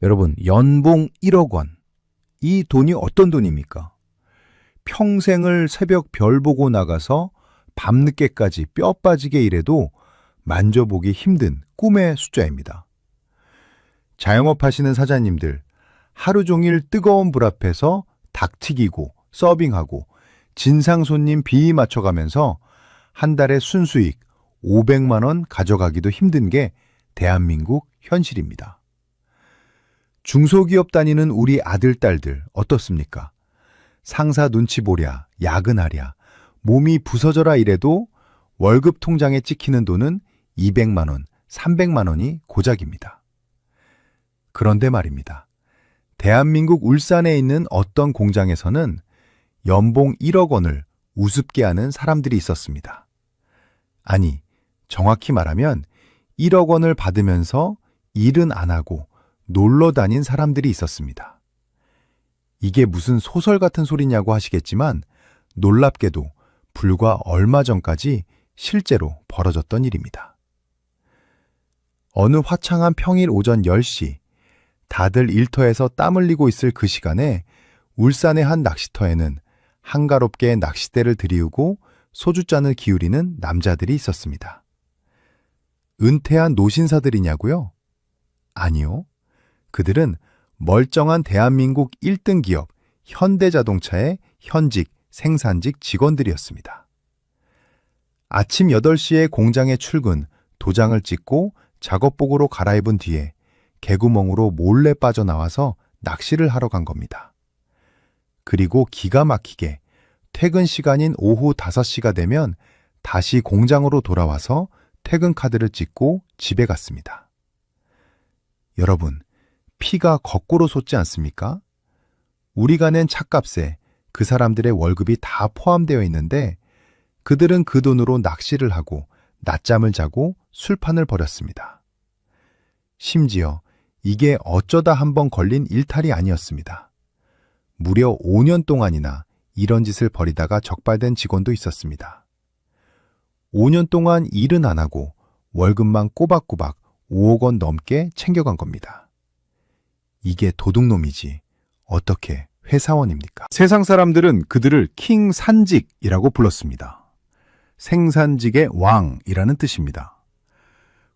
여러분, 연봉 1억 원. 이 돈이 어떤 돈입니까? 평생을 새벽 별 보고 나가서 밤늦게까지 뼈 빠지게 일해도 만져보기 힘든 꿈의 숫자입니다. 자영업 하시는 사장님들, 하루 종일 뜨거운 불 앞에서 닭 튀기고 서빙하고 진상 손님 비위 맞춰가면서 한 달에 순수익 500만 원 가져가기도 힘든 게 대한민국 현실입니다. 중소기업 다니는 우리 아들, 딸들 어떻습니까? 상사 눈치 보랴, 야근하랴, 몸이 부서져라 이래도 월급 통장에 찍히는 돈은 200만 원, 300만 원이 고작입니다. 그런데 말입니다. 대한민국 울산에 있는 어떤 공장에서는 연봉 1억 원을 우습게 하는 사람들이 있었습니다. 아니, 정확히 말하면 1억 원을 받으면서 일은 안 하고 놀러 다닌 사람들이 있었습니다. 이게 무슨 소설 같은 소리냐고 하시겠지만 놀랍게도 불과 얼마 전까지 실제로 벌어졌던 일입니다. 어느 화창한 평일 오전 10시, 다들 일터에서 땀 흘리고 있을 그 시간에 울산의 한 낚시터에는 한가롭게 낚싯대를 들이우고 소주잔을 기울이는 남자들이 있었습니다. 은퇴한 노신사들이냐고요? 아니요. 그들은 멀쩡한 대한민국 1등 기업 현대자동차의 현직 생산직 직원들이었습니다. 아침 8시에 공장에 출근, 도장을 찍고 작업복으로 갈아입은 뒤에 개구멍으로 몰래 빠져나와서 낚시를 하러 간 겁니다. 그리고 기가 막히게 퇴근 시간인 오후 5시가 되면 다시 공장으로 돌아와서 퇴근 카드를 찍고 집에 갔습니다. 여러분, 피가 거꾸로 솟지 않습니까? 우리가 낸 차값에 그 사람들의 월급이 다 포함되어 있는데 그들은 그 돈으로 낚시를 하고 낮잠을 자고 술판을 벌였습니다. 심지어 이게 어쩌다 한번 걸린 일탈이 아니었습니다. 무려 5년 동안이나 이런 짓을 벌이다가 적발된 직원도 있었습니다. 5년 동안 일은 안 하고 월급만 꼬박꼬박 5억 원 넘게 챙겨간 겁니다. 이게 도둑놈이지 어떻게 회사원입니까? 세상 사람들은 그들을 킹 산직이라고 불렀습니다. 생산직의 왕이라는 뜻입니다.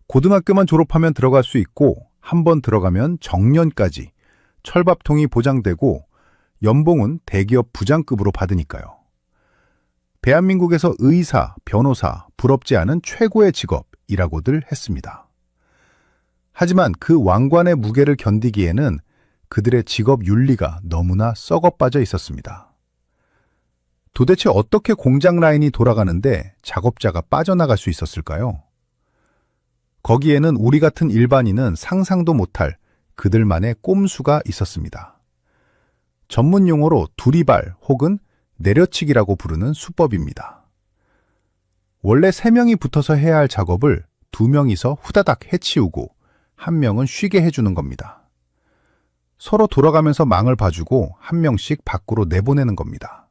고등학교만 졸업하면 들어갈 수 있고 한 번 들어가면 정년까지 철밥통이 보장되고 연봉은 대기업 부장급으로 받으니까요. 대한민국에서 의사, 변호사, 부럽지 않은 최고의 직업이라고들 했습니다. 하지만 그 왕관의 무게를 견디기에는 그들의 직업 윤리가 너무나 썩어빠져 있었습니다. 도대체 어떻게 공장 라인이 돌아가는데 작업자가 빠져나갈 수 있었을까요? 거기에는 우리 같은 일반인은 상상도 못할 그들만의 꼼수가 있었습니다. 전문 용어로 두리발 혹은 내려치기라고 부르는 수법입니다. 원래 3명이 붙어서 해야 할 작업을 2명이서 후다닥 해치우고 1명은 쉬게 해주는 겁니다. 서로 돌아가면서 망을 봐주고 1명씩 밖으로 내보내는 겁니다.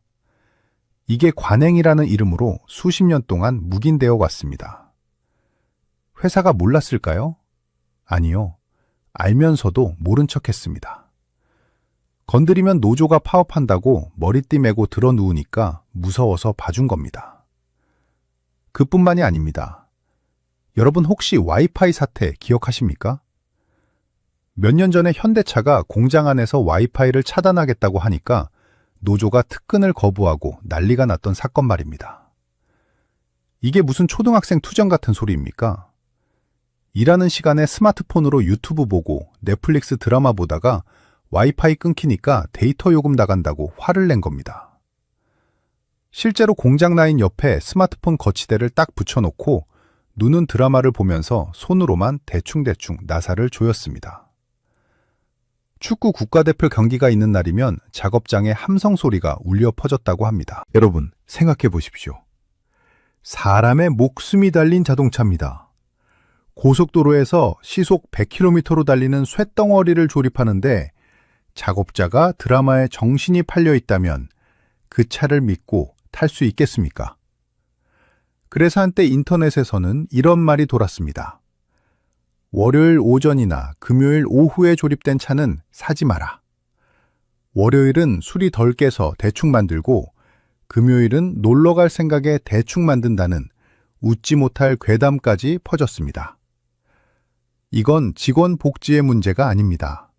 이게 관행이라는 이름으로 수십 년 동안 묵인되어 왔습니다. 회사가 몰랐을까요? 아니요. 알면서도 모른 척했습니다. 건드리면 노조가 파업한다고 머리띠 메고 들어 누우니까 무서워서 봐준 겁니다. 그뿐만이 아닙니다. 여러분 혹시 와이파이 사태 기억하십니까? 몇 년 전에 현대차가 공장 안에서 와이파이를 차단하겠다고 하니까 노조가 특근을 거부하고 난리가 났던 사건 말입니다. 이게 무슨 초등학생 투정 같은 소리입니까? 일하는 시간에 스마트폰으로 유튜브 보고 넷플릭스 드라마 보다가 와이파이 끊기니까 데이터 요금 나간다고 화를 낸 겁니다. 실제로 공장 라인 옆에 스마트폰 거치대를 딱 붙여놓고 눈은 드라마를 보면서 손으로만 대충대충 나사를 조였습니다. 축구 국가대표 경기가 있는 날이면 작업장에 함성 소리가 울려 퍼졌다고 합니다. 여러분, 생각해 보십시오. 사람의 목숨이 달린 자동차입니다. 고속도로에서 시속 100km로 달리는 쇳덩어리를 조립하는데 작업자가 드라마에 정신이 팔려 있다면 그 차를 믿고 탈 수 있겠습니까? 그래서 한때 인터넷에서는 이런 말이 돌았습니다. 월요일 오전이나 금요일 오후에 조립된 차는 사지 마라. 월요일은 술이 덜 깨서 대충 만들고 금요일은 놀러 갈 생각에 대충 만든다는 웃지 못할 괴담까지 퍼졌습니다. 이건 직원 복지의 문제가 아닙니다.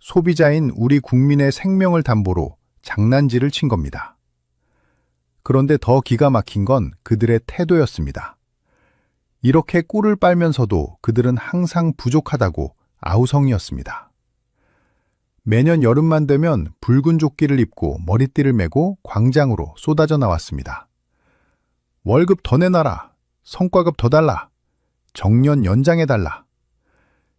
소비자인 우리 국민의 생명을 담보로 장난질을 친 겁니다. 그런데 더 기가 막힌 건 그들의 태도였습니다. 이렇게 꿀을 빨면서도 그들은 항상 부족하다고 아우성이었습니다. 매년 여름만 되면 붉은 조끼를 입고 머리띠를 메고 광장으로 쏟아져 나왔습니다. 월급 더 내놔라. 성과급 더 달라. 정년 연장해달라.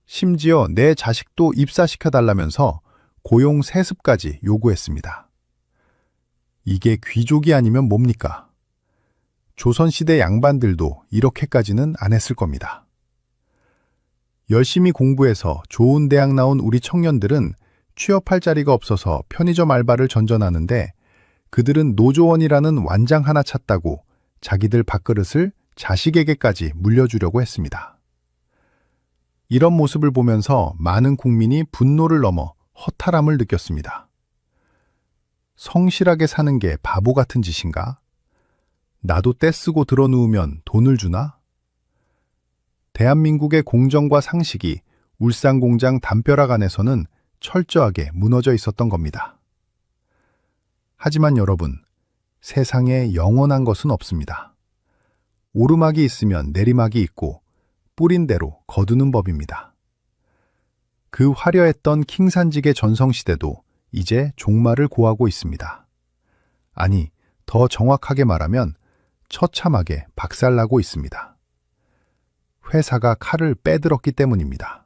심지어 내 자식도 입사시켜달라면서 고용 세습까지 요구했습니다. 이게 귀족이 아니면 뭡니까? 조선시대 양반들도 이렇게까지는 안 했을 겁니다. 열심히 공부해서 좋은 대학 나온 우리 청년들은 취업할 자리가 없어서 편의점 알바를 전전하는데 그들은 노조원이라는 완장 하나 찾다고 자기들 밥그릇을 자식에게까지 물려주려고 했습니다. 이런 모습을 보면서 많은 국민이 분노를 넘어 허탈함을 느꼈습니다. 성실하게 사는 게 바보 같은 짓인가? 나도 떼쓰고 들어누우면 돈을 주나? 대한민국의 공정과 상식이 울산공장 담벼락 안에서는 철저하게 무너져 있었던 겁니다. 하지만 여러분, 세상에 영원한 것은 없습니다. 오르막이 있으면 내리막이 있고 뿌린 대로 거두는 법입니다. 그 화려했던 킹산직의 전성시대도 이제 종말을 고하고 있습니다. 아니, 더 정확하게 말하면 처참하게 박살나고 있습니다. 회사가 칼을 빼들었기 때문입니다.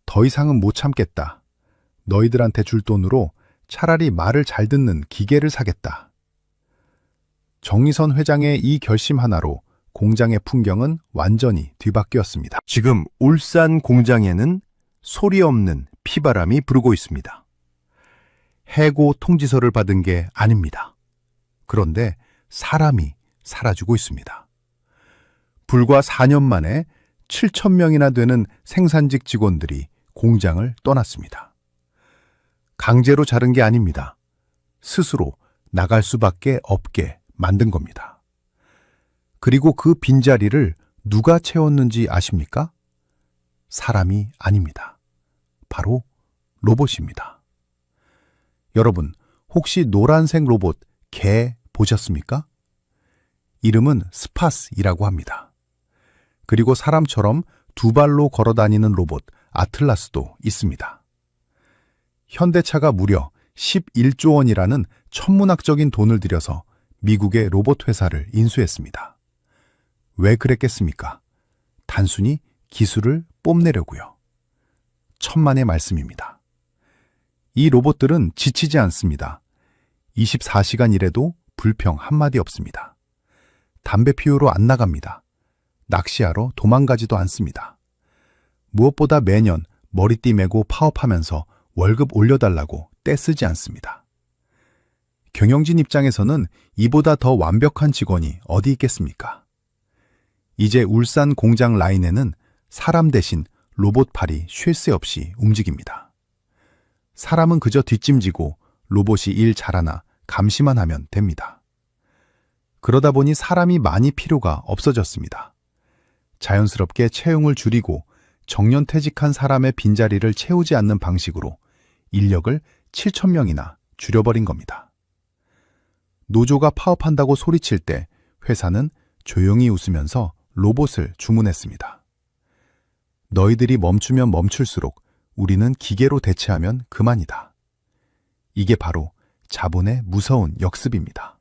더 이상은 못 참겠다. 너희들한테 줄 돈으로 차라리 말을 잘 듣는 기계를 사겠다. 정의선 회장의 이 결심 하나로 공장의 풍경은 완전히 뒤바뀌었습니다. 지금 울산 공장에는 소리 없는 피바람이 불고 있습니다. 해고 통지서를 받은 게 아닙니다. 그런데 사람이 사라지고 있습니다. 불과 4년 만에 7,000명이나 되는 생산직 직원들이 공장을 떠났습니다. 강제로 자른 게 아닙니다. 스스로 나갈 수밖에 없게 만든 겁니다. 그리고 그 빈자리를 누가 채웠는지 아십니까? 사람이 아닙니다. 바로 로봇입니다. 여러분, 혹시 노란색 로봇 개 보셨습니까? 이름은 스파스이라고 합니다. 그리고 사람처럼 두 발로 걸어 다니는 로봇 아틀라스도 있습니다. 현대차가 무려 11조 원이라는 천문학적인 돈을 들여서 미국의 로봇 회사를 인수했습니다. 왜 그랬겠습니까? 단순히 기술을 뽐내려고요. 천만의 말씀입니다. 이 로봇들은 지치지 않습니다. 24시간 일해도 불평 한마디 없습니다. 담배 피우러 안 나갑니다. 낚시하러 도망가지도 않습니다. 무엇보다 매년 머리띠 메고 파업하면서 월급 올려달라고 떼쓰지 않습니다. 경영진 입장에서는 이보다 더 완벽한 직원이 어디 있겠습니까? 이제 울산 공장 라인에는 사람 대신 로봇팔이 쉴 새 없이 움직입니다. 사람은 그저 뒷짐지고 로봇이 일 잘하나 감시만 하면 됩니다. 그러다 보니 사람이 많이 필요가 없어졌습니다. 자연스럽게 채용을 줄이고 정년퇴직한 사람의 빈자리를 채우지 않는 방식으로 인력을 7,000명이나 줄여버린 겁니다. 노조가 파업한다고 소리칠 때 회사는 조용히 웃으면서 로봇을 주문했습니다. 너희들이 멈추면 멈출수록 우리는 기계로 대체하면 그만이다. 이게 바로 자본의 무서운 역습입니다.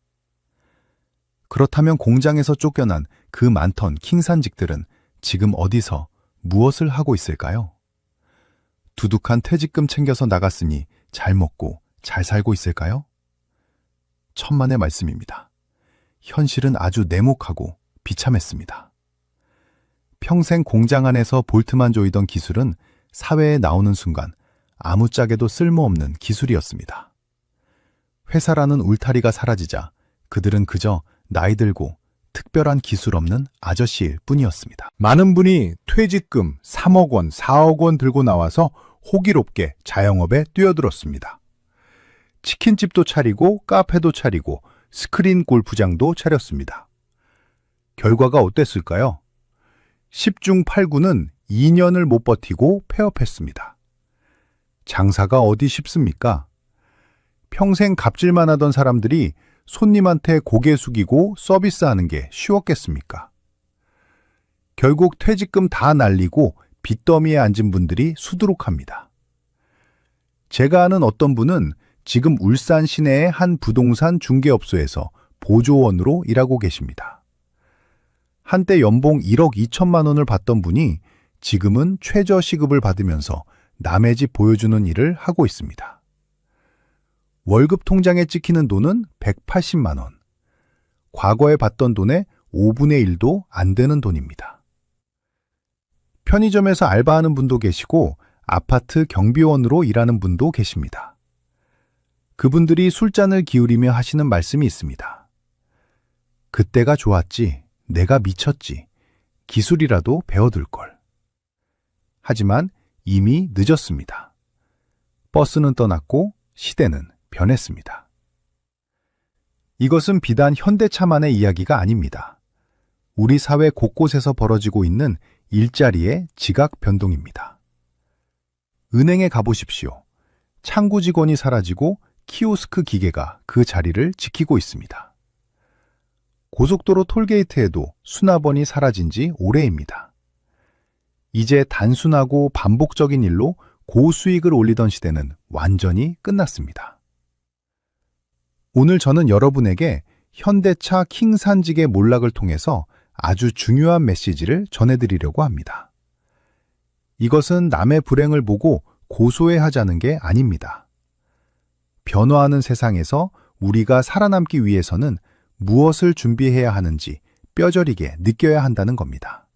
그렇다면 공장에서 쫓겨난 그 많던 킹산직들은 지금 어디서 무엇을 하고 있을까요? 두둑한 퇴직금 챙겨서 나갔으니 잘 먹고 잘 살고 있을까요? 천만의 말씀입니다. 현실은 아주 냉혹하고 비참했습니다. 평생 공장 안에서 볼트만 조이던 기술은 사회에 나오는 순간 아무짝에도 쓸모없는 기술이었습니다. 회사라는 울타리가 사라지자 그들은 그저 나이 들고 특별한 기술 없는 아저씨일 뿐이었습니다. 많은 분이 퇴직금 3억 원, 4억 원 들고 나와서 호기롭게 자영업에 뛰어들었습니다. 치킨집도 차리고 카페도 차리고 스크린 골프장도 차렸습니다. 결과가 어땠을까요? 10중 8구는 2년을 못 버티고 폐업했습니다. 장사가 어디 쉽습니까? 평생 갑질만 하던 사람들이 손님한테 고개 숙이고 서비스하는 게 쉬웠겠습니까? 결국 퇴직금 다 날리고 빚더미에 앉은 분들이 수두룩합니다. 제가 아는 어떤 분은 지금 울산 시내의 한 부동산 중개업소에서 보조원으로 일하고 계십니다. 한때 연봉 1억 2천만 원을 받던 분이 지금은 최저시급을 받으면서 남의 집 보여주는 일을 하고 있습니다. 월급 통장에 찍히는 돈은 180만 원. 과거에 받던 돈의 5분의 1도 안 되는 돈입니다. 편의점에서 알바하는 분도 계시고 아파트 경비원으로 일하는 분도 계십니다. 그분들이 술잔을 기울이며 하시는 말씀이 있습니다. 그때가 좋았지, 내가 미쳤지, 기술이라도 배워둘걸. 하지만 이미 늦었습니다. 버스는 떠났고 시대는 변했습니다. 이것은 비단 현대차만의 이야기가 아닙니다. 우리 사회 곳곳에서 벌어지고 있는 일자리의 지각 변동입니다. 은행에 가보십시오. 창구 직원이 사라지고 키오스크 기계가 그 자리를 지키고 있습니다. 고속도로 톨게이트에도 수납원이 사라진 지 오래입니다. 이제 단순하고 반복적인 일로 고수익을 올리던 시대는 완전히 끝났습니다. 오늘 저는 여러분에게 현대차 킹산직의 몰락을 통해서 아주 중요한 메시지를 전해드리려고 합니다. 이것은 남의 불행을 보고 고소해하자는 게 아닙니다. 변화하는 세상에서 우리가 살아남기 위해서는 무엇을 준비해야 하는지 뼈저리게 느껴야 한다는 겁니다.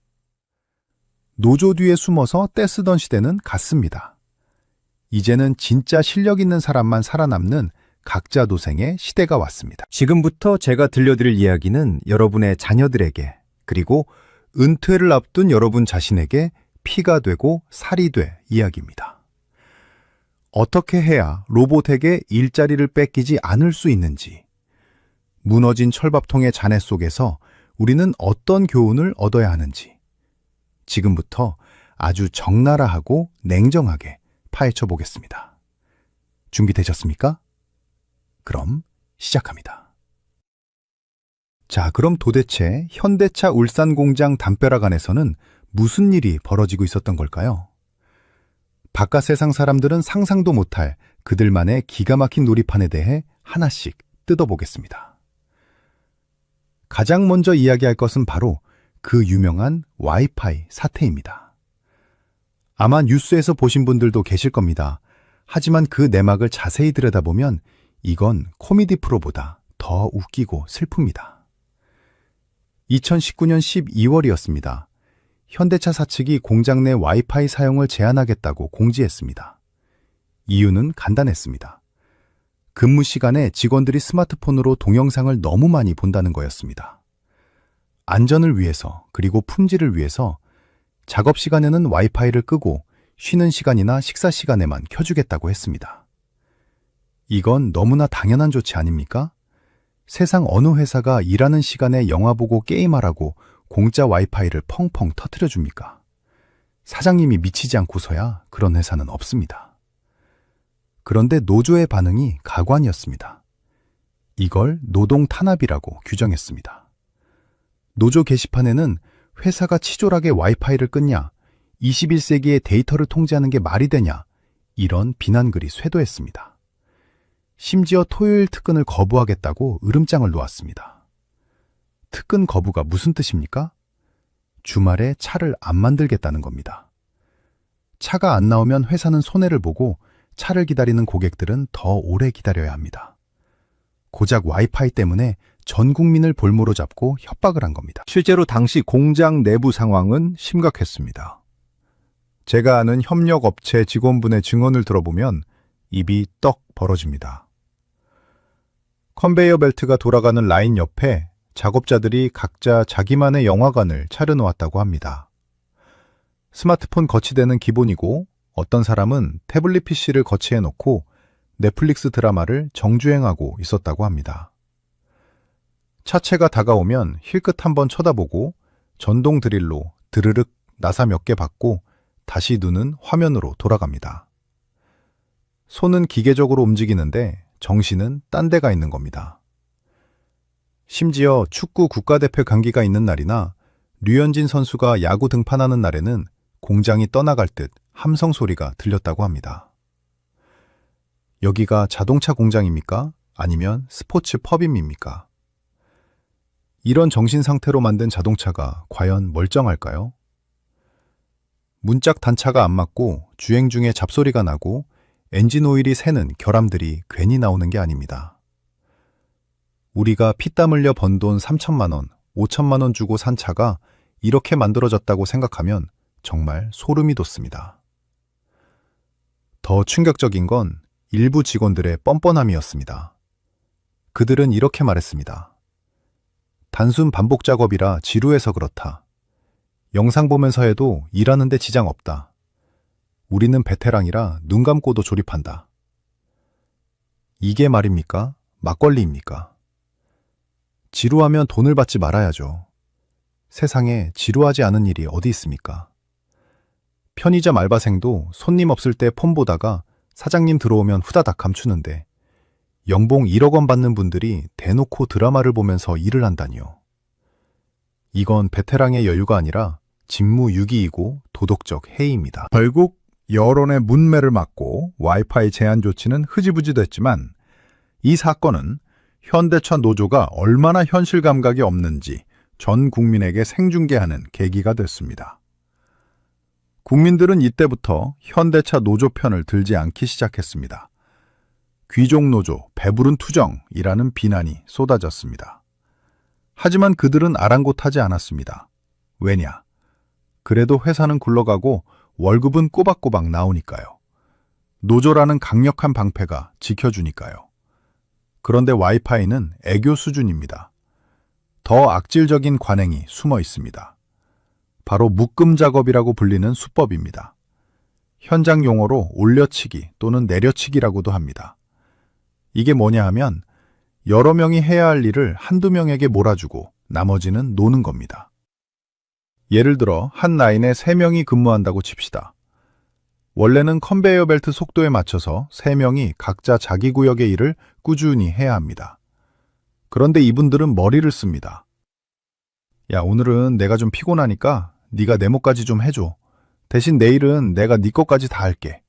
노조 뒤에 숨어서 떼쓰던 시대는 갔습니다. 이제는 진짜 실력 있는 사람만 살아남는 각자 도생의 시대가 왔습니다. 지금부터 제가 들려드릴 이야기는 여러분의 자녀들에게 그리고 은퇴를 앞둔 여러분 자신에게 피가 되고 살이 돼 이야기입니다. 어떻게 해야 로봇에게 일자리를 뺏기지 않을 수 있는지, 무너진 철밥통의 잔해 속에서 우리는 어떤 교훈을 얻어야 하는지 지금부터 아주 적나라하고 냉정하게 파헤쳐 보겠습니다. 준비되셨습니까? 그럼 시작합니다. 자, 그럼 도대체 현대차 울산 공장 담벼락 안에서는 무슨 일이 벌어지고 있었던 걸까요? 바깥 세상 사람들은 상상도 못할 그들만의 기가 막힌 놀이판에 대해 하나씩 뜯어보겠습니다. 가장 먼저 이야기할 것은 바로 그 유명한 와이파이 사태입니다. 아마 뉴스에서 보신 분들도 계실 겁니다. 하지만 그 내막을 자세히 들여다보면 이건 코미디 프로보다 더 웃기고 슬픕니다. 2019년 12월이었습니다. 현대차 사측이 공장 내 와이파이 사용을 제한하겠다고 공지했습니다. 이유는 간단했습니다. 근무 시간에 직원들이 스마트폰으로 동영상을 너무 많이 본다는 거였습니다. 안전을 위해서 그리고 품질을 위해서 작업 시간에는 와이파이를 끄고 쉬는 시간이나 식사 시간에만 켜주겠다고 했습니다. 이건 너무나 당연한 조치 아닙니까? 세상 어느 회사가 일하는 시간에 영화 보고 게임하라고 공짜 와이파이를 펑펑 터뜨려 줍니까? 사장님이 미치지 않고서야 그런 회사는 없습니다. 그런데 노조의 반응이 가관이었습니다. 이걸 노동 탄압이라고 규정했습니다. 노조 게시판에는 회사가 치졸하게 와이파이를 끊냐, 21세기의 데이터를 통제하는 게 말이 되냐, 이런 비난글이 쇄도했습니다. 심지어 토요일 특근을 거부하겠다고 으름장을 놓았습니다. 특근 거부가 무슨 뜻입니까? 주말에 차를 안 만들겠다는 겁니다. 차가 안 나오면 회사는 손해를 보고 차를 기다리는 고객들은 더 오래 기다려야 합니다. 고작 와이파이 때문에 전 국민을 볼모로 잡고 협박을 한 겁니다. 실제로 당시 공장 내부 상황은 심각했습니다. 제가 아는 협력업체 직원분의 증언을 들어보면 입이 떡 벌어집니다. 컨베이어 벨트가 돌아가는 라인 옆에 작업자들이 각자 자기만의 영화관을 차려놓았다고 합니다. 스마트폰 거치대는 기본이고 어떤 사람은 태블릿 PC를 거치해놓고 넷플릭스 드라마를 정주행하고 있었다고 합니다. 차체가 다가오면 힐끗 한번 쳐다보고 전동 드릴로 드르륵 나사 몇 개 받고 다시 눈은 화면으로 돌아갑니다. 손은 기계적으로 움직이는데 정신은 딴 데가 있는 겁니다. 심지어 축구 국가대표 경기가 있는 날이나 류현진 선수가 야구 등판하는 날에는 공장이 떠나갈 듯 함성 소리가 들렸다고 합니다. 여기가 자동차 공장입니까? 아니면 스포츠 펍입니까? 이런 정신 상태로 만든 자동차가 과연 멀쩡할까요? 문짝 단차가 안 맞고 주행 중에 잡소리가 나고 엔진 오일이 새는 결함들이 괜히 나오는 게 아닙니다. 우리가 피땀 흘려 번 돈 3천만 원, 5천만 원 주고 산 차가 이렇게 만들어졌다고 생각하면 정말 소름이 돋습니다. 더 충격적인 건 일부 직원들의 뻔뻔함이었습니다. 그들은 이렇게 말했습니다. 단순 반복 작업이라 지루해서 그렇다. 영상 보면서 해도 일하는데 지장 없다. 우리는 베테랑이라 눈 감고도 조립한다. 이게 말입니까? 막걸리입니까? 지루하면 돈을 받지 말아야죠. 세상에 지루하지 않은 일이 어디 있습니까? 편의점 알바생도 손님 없을 때 폰 보다가 사장님 들어오면 후다닥 감추는데 연봉 1억 원 받는 분들이 대놓고 드라마를 보면서 일을 한다니요. 이건 베테랑의 여유가 아니라 직무유기이고 도덕적 해이입니다. 결국 여론의 문매를 맞고 와이파이 제한 조치는 흐지부지 됐지만 이 사건은 현대차 노조가 얼마나 현실 감각이 없는지 전 국민에게 생중계하는 계기가 됐습니다. 국민들은 이때부터 현대차 노조 편을 들지 않기 시작했습니다. 귀족 노조, 배부른 투정이라는 비난이 쏟아졌습니다. 하지만 그들은 아랑곳하지 않았습니다. 왜냐? 그래도 회사는 굴러가고 월급은 꼬박꼬박 나오니까요. 노조라는 강력한 방패가 지켜주니까요. 그런데 와이파이는 애교 수준입니다. 더 악질적인 관행이 숨어 있습니다. 바로 묶음 작업이라고 불리는 수법입니다. 현장 용어로 올려치기 또는 내려치기라고도 합니다. 이게 뭐냐 하면 여러 명이 해야 할 일을 한두 명에게 몰아주고 나머지는 노는 겁니다. 예를 들어 한 라인에 3명이 근무한다고 칩시다. 원래는 컨베이어 벨트 속도에 맞춰서 3명이 각자 자기 구역의 일을 꾸준히 해야 합니다. 그런데 이분들은 머리를 씁니다. 야, 오늘은 내가 좀 피곤하니까 네가 내 몫까지 좀 해줘. 대신 내일은 내가 네 것까지 다 할게.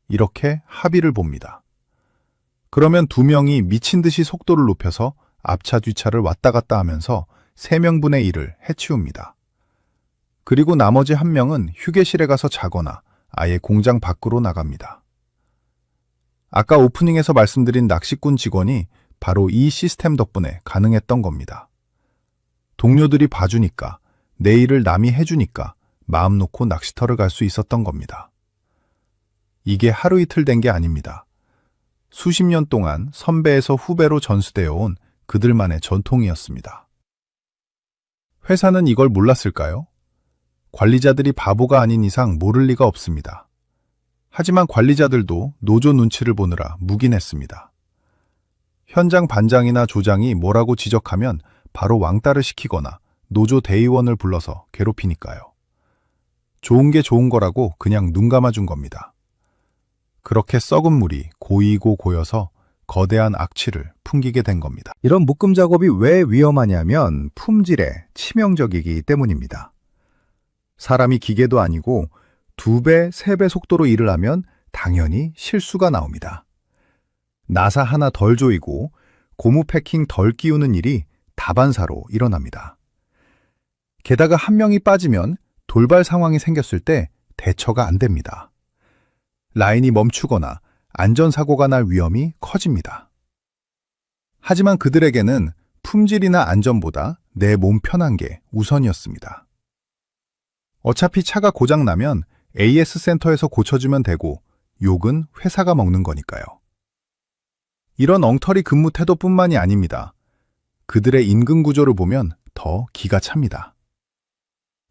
이렇게 합의를 봅니다. 그러면 2명이 미친 듯이 속도를 높여서 앞차 뒤차를 왔다 갔다 하면서 3명분의 일을 해치웁니다. 그리고 나머지 1명은 휴게실에 가서 자거나 아예 공장 밖으로 나갑니다. 아까 오프닝에서 말씀드린 낚시꾼 직원이 바로 이 시스템 덕분에 가능했던 겁니다. 동료들이 봐주니까, 내 일을 남이 해주니까 마음 놓고 낚시터를 갈 수 있었던 겁니다. 이게 하루 이틀 된 게 아닙니다. 수십 년 동안 선배에서 후배로 전수되어 온 그들만의 전통이었습니다. 회사는 이걸 몰랐을까요? 관리자들이 바보가 아닌 이상 모를 리가 없습니다. 하지만 관리자들도 노조 눈치를 보느라 묵인했습니다. 현장 반장이나 조장이 뭐라고 지적하면 바로 왕따를 시키거나 노조 대의원을 불러서 괴롭히니까요. 좋은 게 좋은 거라고 그냥 눈 감아준 겁니다. 그렇게 썩은 물이 고이고 고여서 거대한 악취를 풍기게 된 겁니다. 이런 묶음 작업이 왜 위험하냐면 품질에 치명적이기 때문입니다. 사람이 기계도 아니고 2배, 3배 속도로 일을 하면 당연히 실수가 나옵니다. 나사 하나 덜 조이고 고무 패킹 덜 끼우는 일이 다반사로 일어납니다. 게다가 1명이 빠지면 돌발 상황이 생겼을 때 대처가 안 됩니다. 라인이 멈추거나 안전사고가 날 위험이 커집니다. 하지만 그들에게는 품질이나 안전보다 내 몸 편한 게 우선이었습니다. 어차피 차가 고장나면 AS 센터에서 고쳐주면 되고 욕은 회사가 먹는 거니까요. 이런 엉터리 근무 태도뿐만이 아닙니다. 그들의 임금 구조를 보면 더 기가 찹니다.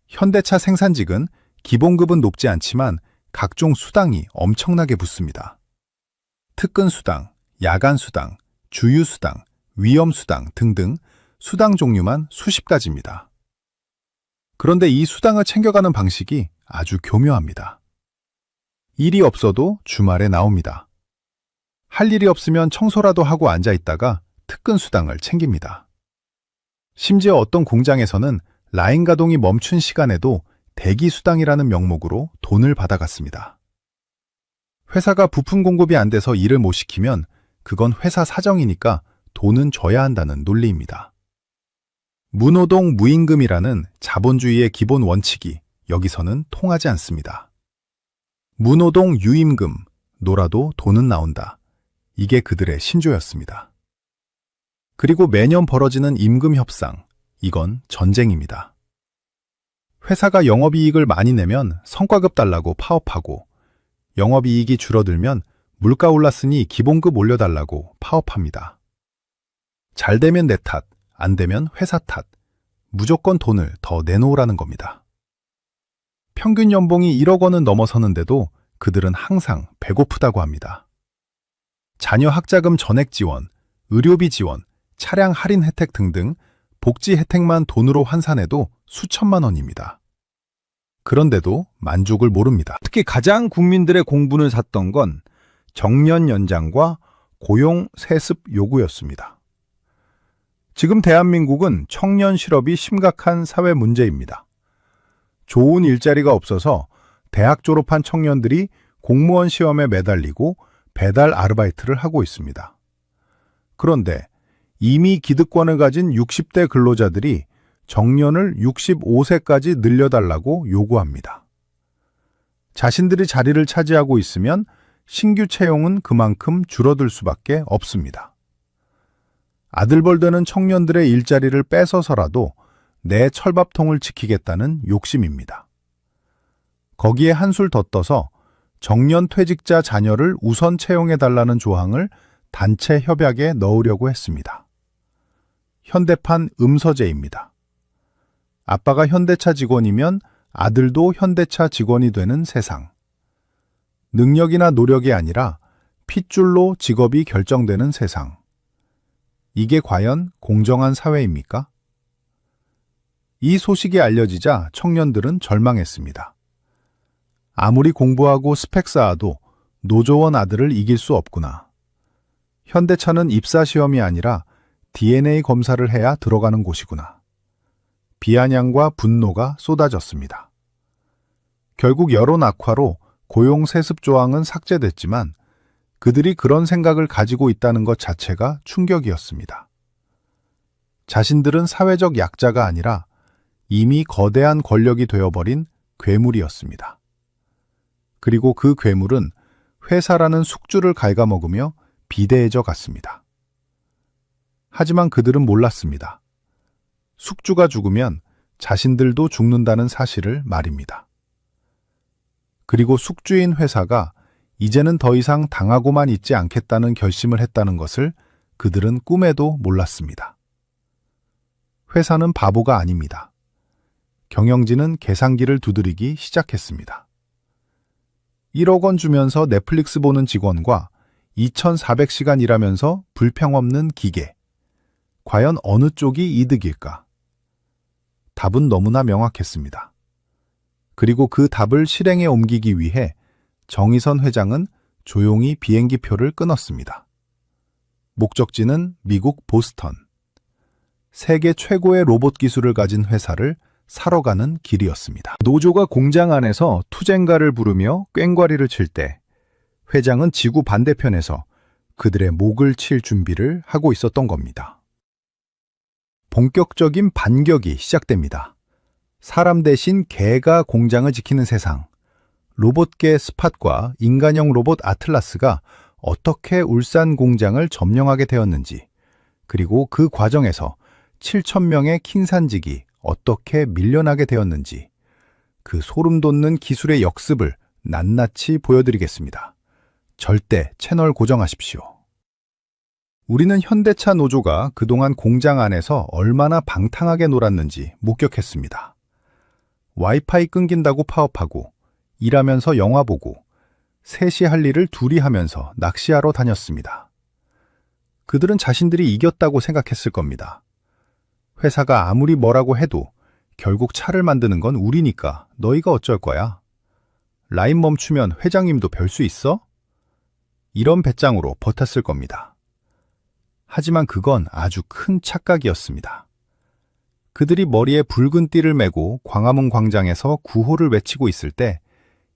현대차 생산직은 기본급은 높지 않지만 각종 수당이 엄청나게 붙습니다. 특근 수당, 야간 수당, 주유 수당, 위험 수당 등등 수당 종류만 수십 가지입니다. 그런데 이 수당을 챙겨가는 방식이 아주 교묘합니다. 일이 없어도 주말에 나옵니다. 할 일이 없으면 청소라도 하고 앉아 있다가 특근 수당을 챙깁니다. 심지어 어떤 공장에서는 라인 가동이 멈춘 시간에도 대기 수당이라는 명목으로 돈을 받아갔습니다. 회사가 부품 공급이 안 돼서 일을 못 시키면 그건 회사 사정이니까 돈은 줘야 한다는 논리입니다. 무노동 무임금이라는 자본주의의 기본 원칙이 여기서는 통하지 않습니다. 무노동 유임금, 놀아도 돈은 나온다. 이게 그들의 신조였습니다. 그리고 매년 벌어지는 임금 협상, 이건 전쟁입니다. 회사가 영업이익을 많이 내면 성과급 달라고 파업하고, 영업이익이 줄어들면 물가 올랐으니 기본급 올려달라고 파업합니다. 잘 되면 내 탓, 안 되면 회사 탓, 무조건 돈을 더 내놓으라는 겁니다. 평균 연봉이 1억 원은 넘어서는데도 그들은 항상 배고프다고 합니다. 자녀 학자금 전액 지원, 의료비 지원, 차량 할인 혜택 등등 복지 혜택만 돈으로 환산해도 수천만 원입니다. 그런데도 만족을 모릅니다. 특히 가장 국민들의 공분을 샀던 건 정년 연장과 고용 세습 요구였습니다. 지금 대한민국은 청년 실업이 심각한 사회 문제입니다. 좋은 일자리가 없어서 대학 졸업한 청년들이 공무원 시험에 매달리고 배달 아르바이트를 하고 있습니다. 그런데 이미 기득권을 가진 60대 근로자들이 정년을 65세까지 늘려달라고 요구합니다. 자신들이 자리를 차지하고 있으면 신규 채용은 그만큼 줄어들 수밖에 없습니다. 아들벌되는 청년들의 일자리를 뺏어서라도 내 철밥통을 지키겠다는 욕심입니다. 거기에 한술 더 떠서 정년 퇴직자 자녀를 우선 채용해달라는 조항을 단체 협약에 넣으려고 했습니다. 현대판 음서제입니다. 아빠가 현대차 직원이면 아들도 현대차 직원이 되는 세상. 능력이나 노력이 아니라 핏줄로 직업이 결정되는 세상. 이게 과연 공정한 사회입니까? 이 소식이 알려지자 청년들은 절망했습니다. 아무리 공부하고 스펙 쌓아도 노조원 아들을 이길 수 없구나. 현대차는 입사시험이 아니라 DNA 검사를 해야 들어가는 곳이구나. 비아냥과 분노가 쏟아졌습니다. 결국 여론 악화로 고용 세습 조항은 삭제됐지만 그들이 그런 생각을 가지고 있다는 것 자체가 충격이었습니다. 자신들은 사회적 약자가 아니라 이미 거대한 권력이 되어버린 괴물이었습니다. 그리고 그 괴물은 회사라는 숙주를 갉아먹으며 비대해져 갔습니다. 하지만 그들은 몰랐습니다. 숙주가 죽으면 자신들도 죽는다는 사실을 말입니다. 그리고 숙주인 회사가 이제는 더 이상 당하고만 있지 않겠다는 결심을 했다는 것을 그들은 꿈에도 몰랐습니다. 회사는 바보가 아닙니다. 경영진은 계산기를 두드리기 시작했습니다. 1억 원 주면서 넷플릭스 보는 직원과 2,400시간 일하면서 불평 없는 기계. 과연 어느 쪽이 이득일까? 답은 너무나 명확했습니다. 그리고 그 답을 실행에 옮기기 위해 정의선 회장은 조용히 비행기표를 끊었습니다. 목적지는 미국 보스턴. 세계 최고의 로봇 기술을 가진 회사를 사러 가는 길이었습니다. 노조가 공장 안에서 투쟁가를 부르며 꽹과리를 칠 때 회장은 지구 반대편에서 그들의 목을 칠 준비를 하고 있었던 겁니다. 본격적인 반격이 시작됩니다. 사람 대신 개가 공장을 지키는 세상. 로봇계 스팟과 인간형 로봇 아틀라스가 어떻게 울산 공장을 점령하게 되었는지, 그리고 그 과정에서 7,000명의 킨산직이 어떻게 밀려나게 되었는지, 그 소름 돋는 기술의 역습을 낱낱이 보여드리겠습니다. 절대 채널 고정하십시오. 우리는 현대차 노조가 그동안 공장 안에서 얼마나 방탕하게 놀았는지 목격했습니다. 와이파이 끊긴다고 파업하고, 일하면서 영화 보고, 셋이 할 일을 둘이 하면서 낚시하러 다녔습니다. 그들은 자신들이 이겼다고 생각했을 겁니다. 회사가 아무리 뭐라고 해도 결국 차를 만드는 건 우리니까 너희가 어쩔 거야. 라인 멈추면 회장님도 별 수 있어? 이런 배짱으로 버텼을 겁니다. 하지만 그건 아주 큰 착각이었습니다. 그들이 머리에 붉은 띠를 메고 광화문 광장에서 구호를 외치고 있을 때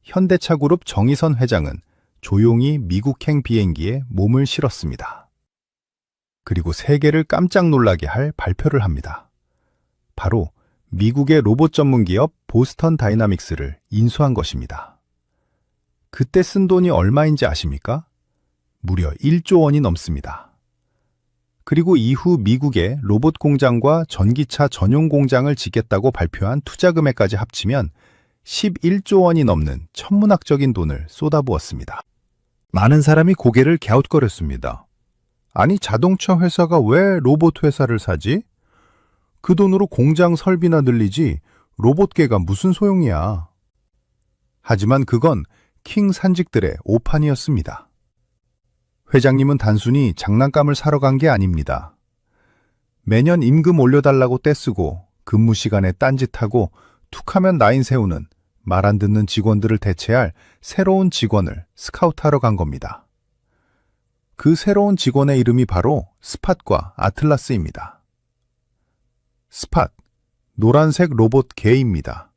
현대차 그룹 정의선 회장은 조용히 미국행 비행기에 몸을 실었습니다. 그리고 세계를 깜짝 놀라게 할 발표를 합니다. 바로 미국의 로봇 전문 기업 보스턴 다이나믹스를 인수한 것입니다. 그때 쓴 돈이 얼마인지 아십니까? 무려 1조 원이 넘습니다. 그리고 이후 미국의 로봇 공장과 전기차 전용 공장을 짓겠다고 발표한 투자 금액까지 합치면 11조 원이 넘는 천문학적인 돈을 쏟아부었습니다. 많은 사람이 고개를 갸웃거렸습니다. 아니, 자동차 회사가 왜 로봇 회사를 사지? 그 돈으로 공장 설비나 늘리지 로봇계가 무슨 소용이야. 하지만 그건 킹 산직들의 오판이었습니다. 회장님은 단순히 장난감을 사러 간 게 아닙니다. 매년 임금 올려달라고 떼쓰고 근무 시간에 딴짓하고 툭하면 라인 세우는 말 안 듣는 직원들을 대체할 새로운 직원을 스카우트하러 간 겁니다. 그 새로운 직원의 이름이 바로 스팟과 아틀라스입니다. 스팟, 노란색 로봇 개입니다.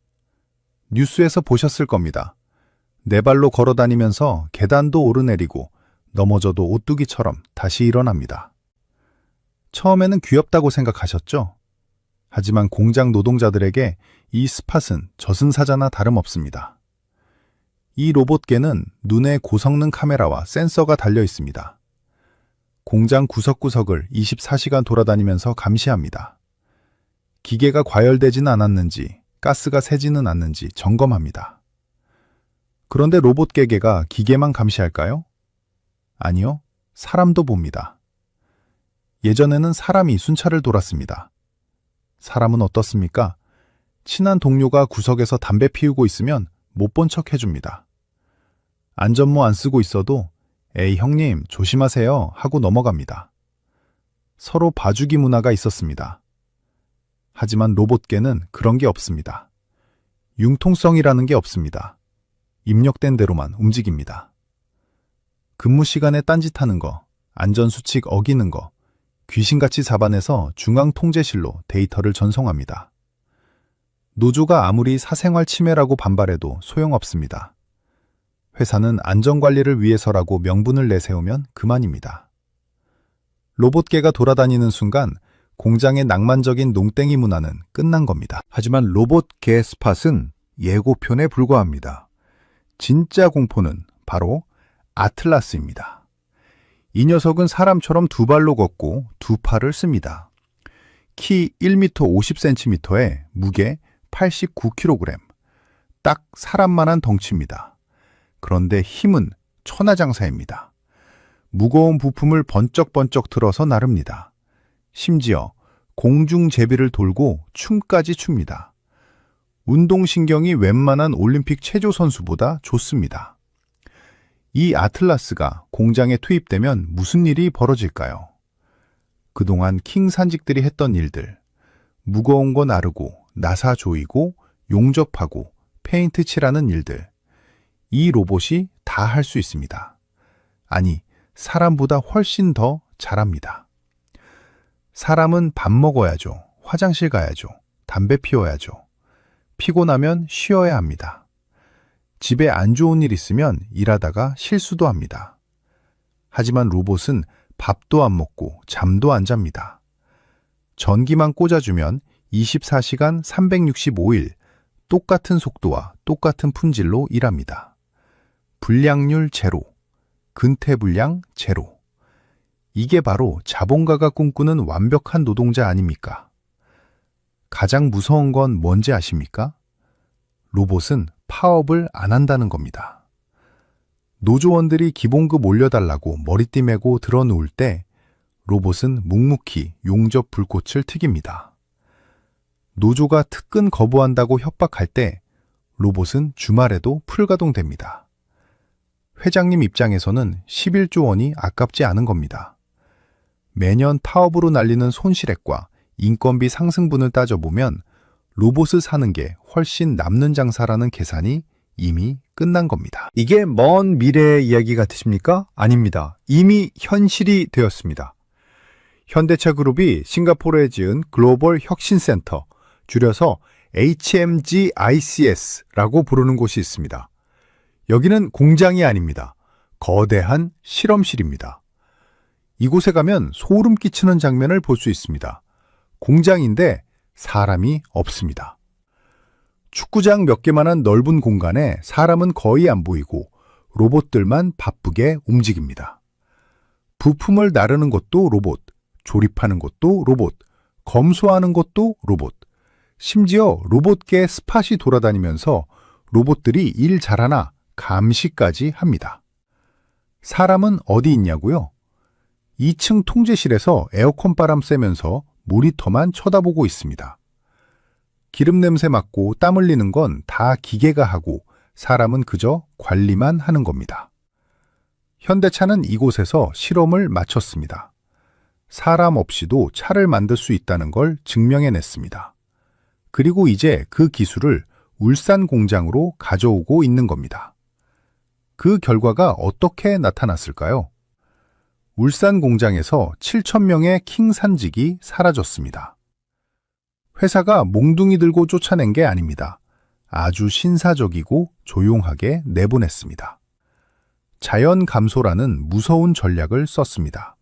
뉴스에서 보셨을 겁니다. 네 발로 걸어 다니면서 계단도 오르내리고 넘어져도 오뚜기처럼 다시 일어납니다. 처음에는 귀엽다고 생각하셨죠? 하지만 공장 노동자들에게 이 스팟은 저승사자나 다름없습니다. 이 로봇개는 눈에 고성능 카메라와 센서가 달려 있습니다. 공장 구석구석을 24시간 돌아다니면서 감시합니다. 기계가 과열되지는 않았는지, 가스가 새지는 않는지 점검합니다. 그런데 로봇 개개가 기계만 감시할까요? 아니요, 사람도 봅니다. 예전에는 사람이 순찰을 돌았습니다. 사람은 어떻습니까? 친한 동료가 구석에서 담배 피우고 있으면 못 본 척 해줍니다. 안전모 안 쓰고 있어도 에이 형님 조심하세요 하고 넘어갑니다. 서로 봐주기 문화가 있었습니다. 하지만 로봇계는 그런 게 없습니다. 융통성이라는 게 없습니다. 입력된 대로만 움직입니다. 근무 시간에 딴짓하는 거, 안전수칙 어기는 거, 귀신같이 잡아내서 중앙통제실로 데이터를 전송합니다. 노조가 아무리 사생활 침해라고 반발해도 소용없습니다. 회사는 안전관리를 위해서라고 명분을 내세우면 그만입니다. 로봇계가 돌아다니는 순간 공장의 낭만적인 농땡이 문화는 끝난 겁니다. 하지만 로봇개 스팟은 예고편에 불과합니다. 진짜 공포는 바로 아틀라스입니다. 이 녀석은 사람처럼 두 발로 걷고 두 팔을 씁니다. 키 1m 50cm에 무게 89kg. 딱 사람만한 덩치입니다. 그런데 힘은 천하장사입니다. 무거운 부품을 번쩍번쩍 들어서 나릅니다. 심지어 공중제비를 돌고 춤까지 춥니다. 운동신경이 웬만한 올림픽 체조 선수보다 좋습니다. 이 아틀라스가 공장에 투입되면 무슨 일이 벌어질까요? 그동안 킹 산직들이 했던 일들, 무거운 거 나르고 나사 조이고 용접하고 페인트 칠하는 일들, 이 로봇이 다 할 수 있습니다. 아니, 사람보다 훨씬 더 잘합니다. 사람은 밥 먹어야죠. 화장실 가야죠. 담배 피워야죠. 피곤하면 쉬어야 합니다. 집에 안 좋은 일 있으면 일하다가 실수도 합니다. 하지만 로봇은 밥도 안 먹고 잠도 안 잡니다. 전기만 꽂아주면 24시간 365일 똑같은 속도와 똑같은 품질로 일합니다. 불량률 제로, 근태불량 제로. 이게 바로 자본가가 꿈꾸는 완벽한 노동자 아닙니까? 가장 무서운 건 뭔지 아십니까? 로봇은 파업을 안 한다는 겁니다. 노조원들이 기본급 올려달라고 머리띠 메고 들어누울 때 로봇은 묵묵히 용접 불꽃을 튀깁니다. 노조가 특근 거부한다고 협박할 때 로봇은 주말에도 풀가동됩니다. 회장님 입장에서는 11조 원이 아깝지 않은 겁니다. 매년 파업으로 날리는 손실액과 인건비 상승분을 따져보면 로봇을 사는 게 훨씬 남는 장사라는 계산이 이미 끝난 겁니다. 이게 먼 미래의 이야기 같으십니까? 아닙니다. 이미 현실이 되었습니다. 현대차 그룹이 싱가포르에 지은 글로벌 혁신센터, 줄여서 HMGICS라고 부르는 곳이 있습니다. 여기는 공장이 아닙니다. 거대한 실험실입니다. 이곳에 가면 소름 끼치는 장면을 볼 수 있습니다. 공장인데 사람이 없습니다. 축구장 몇 개만한 넓은 공간에 사람은 거의 안 보이고 로봇들만 바쁘게 움직입니다. 부품을 나르는 것도 로봇, 조립하는 것도 로봇, 검수하는 것도 로봇, 심지어 로봇계 스팟이 돌아다니면서 로봇들이 일 잘하나 감시까지 합니다. 사람은 어디 있냐고요? 2층 통제실에서 에어컨 바람 쐬면서 모니터만 쳐다보고 있습니다. 기름 냄새 맡고 땀 흘리는 건 다 기계가 하고 사람은 그저 관리만 하는 겁니다. 현대차는 이곳에서 실험을 마쳤습니다. 사람 없이도 차를 만들 수 있다는 걸 증명해냈습니다. 그리고 이제 그 기술을 울산 공장으로 가져오고 있는 겁니다. 그 결과가 어떻게 나타났을까요? 울산 공장에서 7,000명의 킹산직이 사라졌습니다. 회사가 몽둥이 들고 쫓아낸 게 아닙니다. 아주 신사적이고 조용하게 내보냈습니다. 자연 감소라는 무서운 전략을 썼습니다.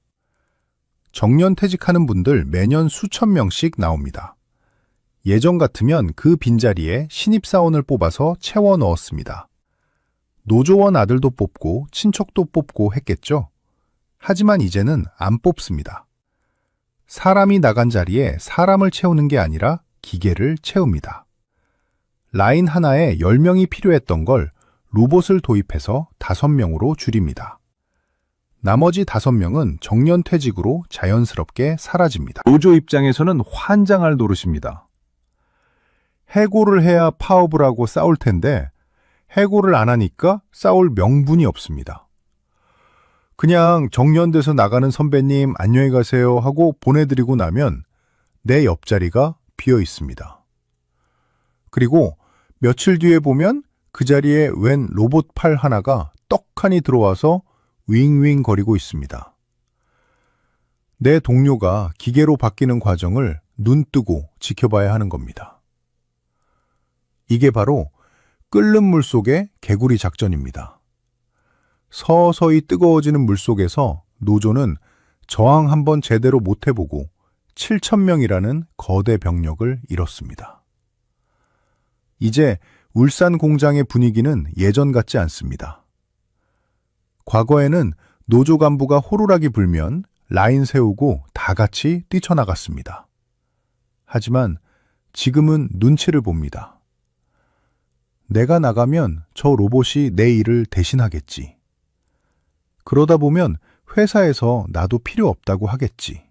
정년퇴직하는 분들 매년 수천 명씩 나옵니다. 예전 같으면 그 빈자리에 신입사원을 뽑아서 채워 넣었습니다. 노조원 아들도 뽑고 친척도 뽑고 했겠죠. 하지만 이제는 안 뽑습니다. 사람이 나간 자리에 사람을 채우는 게 아니라 기계를 채웁니다. 라인 하나에 10명이 필요했던 걸 로봇을 도입해서 5명으로 줄입니다. 나머지 5명은 정년퇴직으로 자연스럽게 사라집니다. 노조 입장에서는 환장할 노릇입니다. 해고를 해야 파업을 하고 싸울 텐데 해고를 안 하니까 싸울 명분이 없습니다. 그냥 정년돼서 나가는 선배님 안녕히 가세요 하고 보내드리고 나면 내 옆자리가 비어 있습니다. 그리고 며칠 뒤에 보면 그 자리에 웬 로봇 팔 하나가 떡하니 들어와서 윙윙 거리고 있습니다. 내 동료가 기계로 바뀌는 과정을 눈뜨고 지켜봐야 하는 겁니다. 이게 바로 끓는 물 속의 개구리 작전입니다. 서서히 뜨거워지는 물 속에서 노조는 저항 한번 제대로 못 해보고 7,000명이라는 거대 병력을 잃었습니다. 이제 울산 공장의 분위기는 예전 같지 않습니다. 과거에는 노조 간부가 호루라기 불면 라인 세우고 다 같이 뛰쳐나갔습니다. 하지만 지금은 눈치를 봅니다. 내가 나가면 저 로봇이 내 일을 대신하겠지. 그러다 보면 회사에서 나도 필요 없다고 하겠지.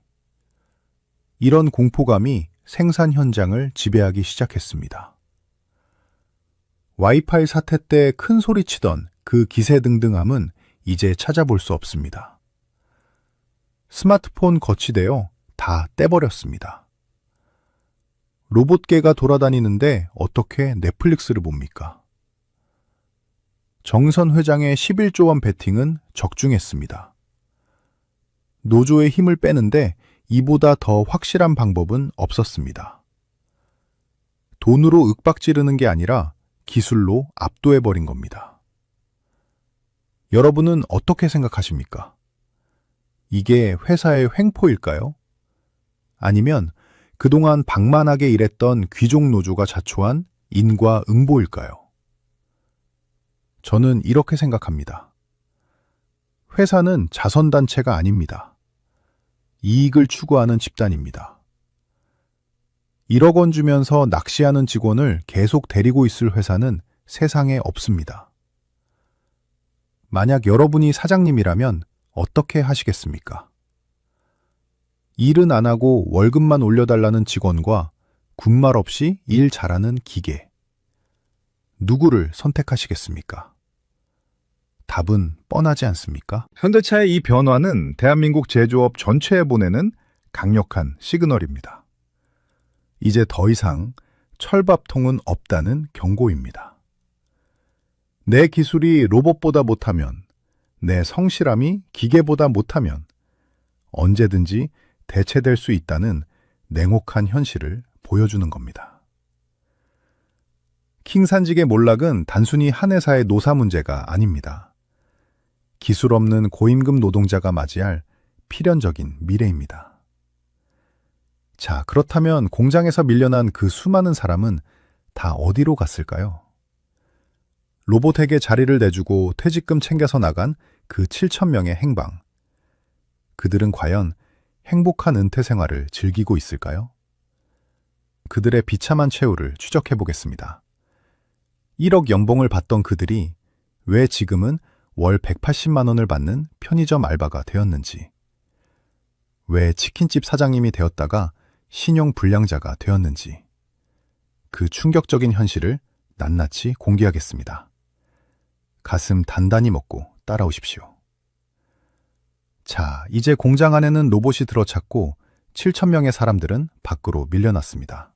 이런 공포감이 생산 현장을 지배하기 시작했습니다. 와이파이 사태 때 큰 소리 치던 그 기세등등함은 이제 찾아볼 수 없습니다. 스마트폰 거치대어 다 떼버렸습니다. 로봇계가 돌아다니는데 어떻게 넷플릭스를 봅니까? 정선 회장의 11조 원 베팅은 적중했습니다. 노조의 힘을 빼는데 이보다 더 확실한 방법은 없었습니다. 돈으로 윽박지르는 게 아니라 기술로 압도해버린 겁니다. 여러분은 어떻게 생각하십니까? 이게 회사의 횡포일까요? 아니면 그동안 방만하게 일했던 귀족 노조가 자초한 인과응보일까요? 저는 이렇게 생각합니다. 회사는 자선단체가 아닙니다. 이익을 추구하는 집단입니다. 1억 원 주면서 낚시하는 직원을 계속 데리고 있을 회사는 세상에 없습니다. 만약 여러분이 사장님이라면 어떻게 하시겠습니까? 일은 안 하고 월급만 올려달라는 직원과 군말 없이 일 잘하는 기계. 누구를 선택하시겠습니까? 답은 뻔하지 않습니까? 현대차의 이 변화는 대한민국 제조업 전체에 보내는 강력한 시그널입니다. 이제 더 이상 철밥통은 없다는 경고입니다. 내 기술이 로봇보다 못하면, 내 성실함이 기계보다 못하면 언제든지 대체될 수 있다는 냉혹한 현실을 보여주는 겁니다. 킹산직의 몰락은 단순히 한 회사의 노사 문제가 아닙니다. 기술 없는 고임금 노동자가 맞이할 필연적인 미래입니다. 자, 그렇다면 공장에서 밀려난 그 수많은 사람은 다 어디로 갔을까요? 로봇에게 자리를 내주고 퇴직금 챙겨서 나간 그 7,000명의 행방. 그들은 과연 행복한 은퇴 생활을 즐기고 있을까요? 그들의 비참한 최후를 추적해 보겠습니다. 1억 연봉을 받던 그들이 왜 지금은 월 180만 원을 받는 편의점 알바가 되었는지, 왜 치킨집 사장님이 되었다가 신용 불량자가 되었는지, 그 충격적인 현실을 낱낱이 공개하겠습니다. 가슴 단단히 먹고 따라오십시오. 자, 이제 공장 안에는 로봇이 들어찼고 7,000명의 사람들은 밖으로 밀려났습니다.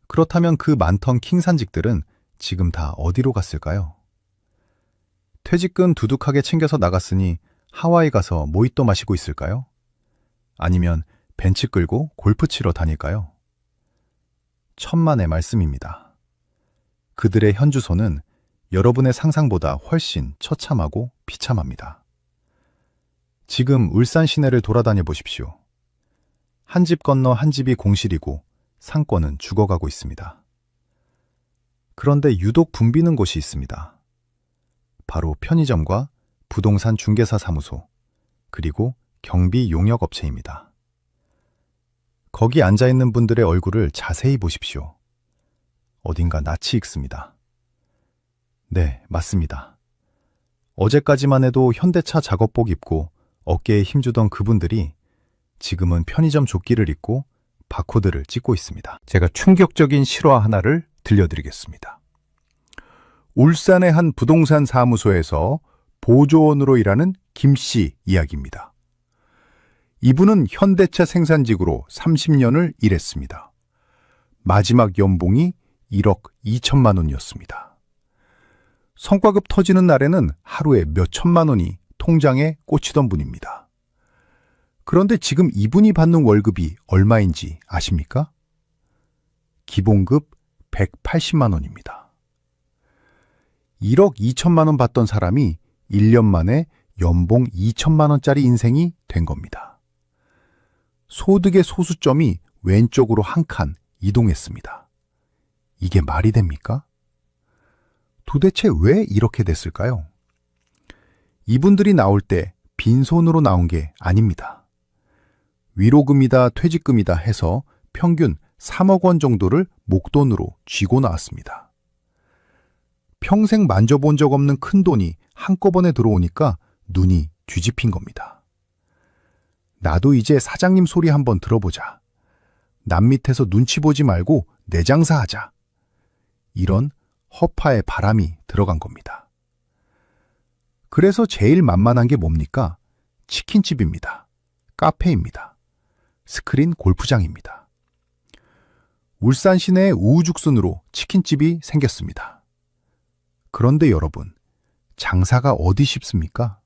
그렇다면 그 많던 킹산직들은 지금 다 어디로 갔을까요? 퇴직금 두둑하게 챙겨서 나갔으니 하와이 가서 모히또 마시고 있을까요? 아니면 벤츠 끌고 골프 치러 다닐까요? 천만의 말씀입니다. 그들의 현 주소는 여러분의 상상보다 훨씬 처참하고 비참합니다. 지금 울산 시내를 돌아다녀 보십시오. 한 집 건너 한 집이 공실이고 상권은 죽어가고 있습니다. 그런데 유독 붐비는 곳이 있습니다. 바로 편의점과 부동산 중개사 사무소, 그리고 경비 용역 업체입니다. 거기 앉아있는 분들의 얼굴을 자세히 보십시오. 어딘가 낯이 익습니다. 네, 맞습니다. 어제까지만 해도 현대차 작업복 입고 어깨에 힘주던 그분들이 지금은 편의점 조끼를 입고 바코드를 찍고 있습니다. 제가 충격적인 실화 하나를 들려드리겠습니다. 울산의 한 부동산 사무소에서 보조원으로 일하는 김 씨 이야기입니다. 이분은 현대차 생산직으로 30년을 일했습니다. 마지막 연봉이 1억 2천만 원이었습니다. 성과급 터지는 날에는 하루에 몇 천만 원이 통장에 꽂히던 분입니다. 그런데 지금 이분이 받는 월급이 얼마인지 아십니까? 기본급 180만 원입니다. 1억 2천만 원 받던 사람이 1년 만에 연봉 2천만 원짜리 인생이 된 겁니다. 소득의 소수점이 왼쪽으로 한 칸 이동했습니다. 이게 말이 됩니까? 도대체 왜 이렇게 됐을까요? 이분들이 나올 때 빈손으로 나온 게 아닙니다. 위로금이다 퇴직금이다 해서 평균 3억 원 정도를 목돈으로 쥐고 나왔습니다. 평생 만져본 적 없는 큰 돈이 한꺼번에 들어오니까 눈이 뒤집힌 겁니다. 나도 이제 사장님 소리 한번 들어보자. 남 밑에서 눈치 보지 말고 내 장사하자. 이런 허파에 바람이 들어간 겁니다. 그래서 제일 만만한 게 뭡니까? 치킨집입니다. 카페입니다. 스크린 골프장입니다. 울산 시내에 우후죽순으로 치킨집이 생겼습니다. 그런데 여러분, 장사가 어디 쉽습니까?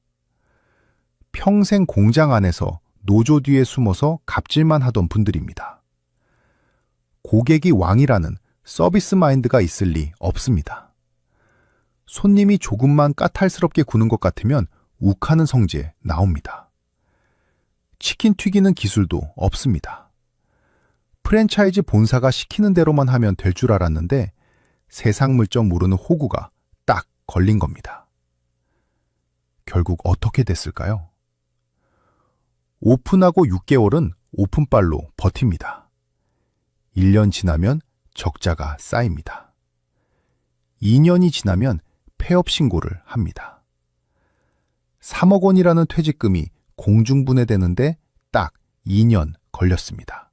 평생 공장 안에서 노조 뒤에 숨어서 갑질만 하던 분들입니다. 고객이 왕이라는 서비스 마인드가 있을 리 없습니다. 손님이 조금만 까탈스럽게 구는 것 같으면 욱하는 성질 나옵니다. 치킨 튀기는 기술도 없습니다. 프랜차이즈 본사가 시키는 대로만 하면 될 줄 알았는데 세상 물정 모르는 호구가 딱 걸린 겁니다. 결국 어떻게 됐을까요? 오픈하고 6개월은 오픈빨로 버팁니다. 1년 지나면 적자가 쌓입니다. 2년이 지나면 폐업 신고를 합니다. 3억 원이라는 퇴직금이 공중분해되는데 딱 2년 걸렸습니다.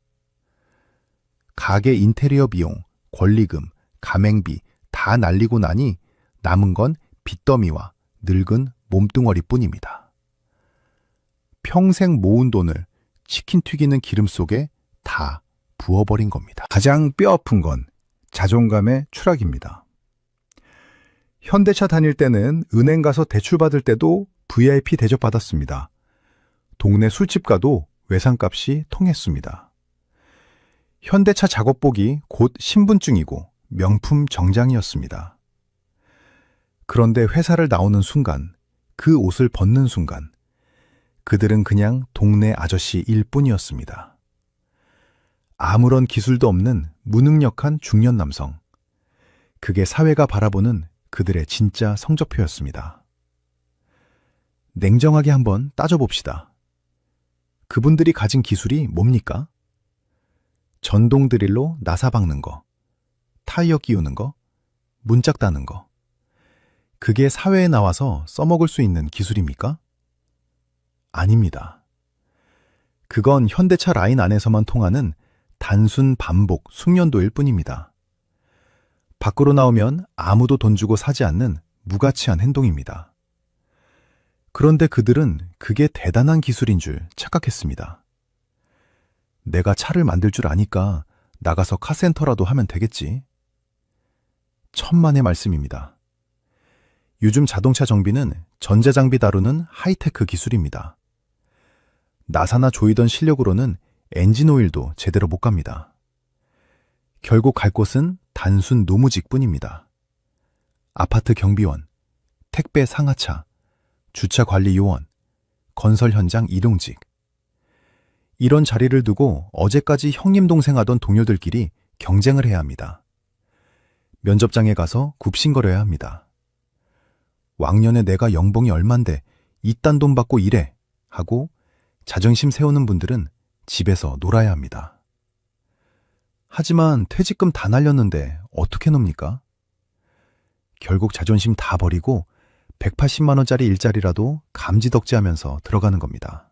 가게 인테리어 비용, 권리금, 가맹비 다 날리고 나니 남은 건 빚더미와 늙은 몸뚱어리뿐입니다. 평생 모은 돈을 치킨 튀기는 기름 속에 다 부어버린 겁니다. 가장 뼈아픈 건 자존감의 추락입니다. 현대차 다닐 때는 은행 가서 대출 받을 때도 VIP 대접 받았습니다. 동네 술집 가도 외상값이 통했습니다. 현대차 작업복이 곧 신분증이고 명품 정장이었습니다. 그런데 회사를 나오는 순간, 그 옷을 벗는 순간, 그들은 그냥 동네 아저씨일 뿐이었습니다. 아무런 기술도 없는 무능력한 중년 남성. 그게 사회가 바라보는 그들의 진짜 성적표였습니다. 냉정하게 한번 따져봅시다. 그분들이 가진 기술이 뭡니까? 전동 드릴로 나사 박는 거, 타이어 끼우는 거, 문짝 따는 거. 그게 사회에 나와서 써먹을 수 있는 기술입니까? 아닙니다. 그건 현대차 라인 안에서만 통하는 단순 반복 숙련도일 뿐입니다. 밖으로 나오면 아무도 돈 주고 사지 않는 무가치한 행동입니다. 그런데 그들은 그게 대단한 기술인 줄 착각했습니다. 내가 차를 만들 줄 아니까 나가서 카센터라도 하면 되겠지. 천만의 말씀입니다. 요즘 자동차 정비는 전자장비 다루는 하이테크 기술입니다. 나사나 조이던 실력으로는 엔진오일도 제대로 못 갑니다. 결국 갈 곳은 단순 노무직뿐입니다. 아파트 경비원, 택배 상하차, 주차 관리 요원, 건설 현장 일용직. 이런 자리를 두고 어제까지 형님 동생 하던 동료들끼리 경쟁을 해야 합니다. 면접장에 가서 굽신거려야 합니다. 왕년에 내가 연봉이 얼만데 이딴 돈 받고 일해 하고 자존심 세우는 분들은 집에서 놀아야 합니다. 하지만 퇴직금 다 날렸는데 어떻게 놉니까? 결국 자존심 다 버리고 180만 원짜리 일자리라도 감지덕지하면서 들어가는 겁니다.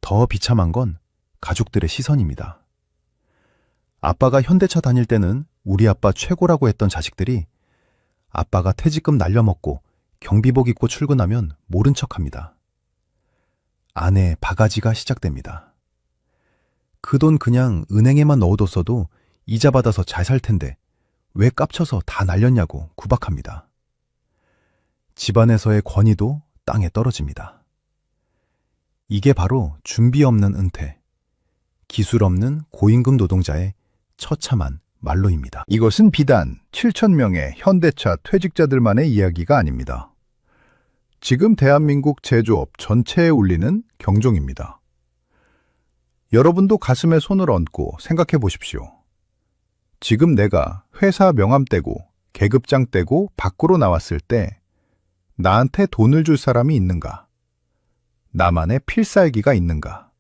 더 비참한 건 가족들의 시선입니다. 아빠가 현대차 다닐 때는 우리 아빠 최고라고 했던 자식들이 아빠가 퇴직금 날려먹고 경비복 입고 출근하면 모른 척합니다. 아내 바가지가 시작됩니다. 그 돈 그냥 은행에만 넣어뒀어도 이자 받아서 잘 살 텐데 왜 깝쳐서 다 날렸냐고 구박합니다. 집안에서의 권위도 땅에 떨어집니다. 이게 바로 준비 없는 은퇴, 기술 없는 고임금 노동자의 처참한 말로입니다. 이것은 비단 7,000명의 현대차 퇴직자들만의 이야기가 아닙니다. 지금 대한민국 제조업 전체에 울리는 경종입니다. 여러분도 가슴에 손을 얹고 생각해 보십시오. 지금 내가 회사 명함 떼고 계급장 떼고 밖으로 나왔을 때 나한테 돈을 줄 사람이 있는가? 나만의 필살기가 있는가?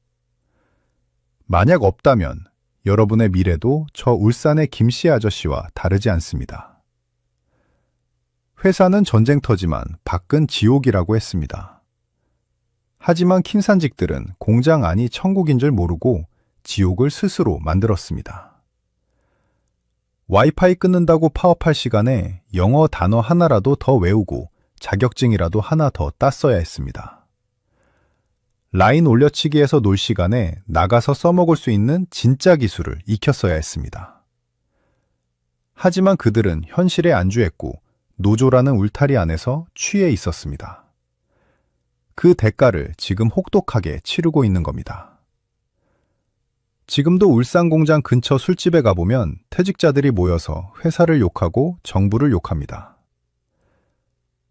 만약 없다면 여러분의 미래도 저 울산의 김씨 아저씨와 다르지 않습니다. 회사는 전쟁터지만 밖은 지옥이라고 했습니다. 하지만 킨산직들은 공장 안이 천국인 줄 모르고 지옥을 스스로 만들었습니다. 와이파이 끊는다고 파업할 시간에 영어 단어 하나라도 더 외우고 자격증이라도 하나 더 땄어야 했습니다. 라인 올려치기에서 놀 시간에 나가서 써먹을 수 있는 진짜 기술을 익혔어야 했습니다. 하지만 그들은 현실에 안주했고 노조라는 울타리 안에서 취해 있었습니다. 그 대가를 지금 혹독하게 치르고 있는 겁니다. 지금도 울산 공장 근처 술집에 가보면 퇴직자들이 모여서 회사를 욕하고 정부를 욕합니다.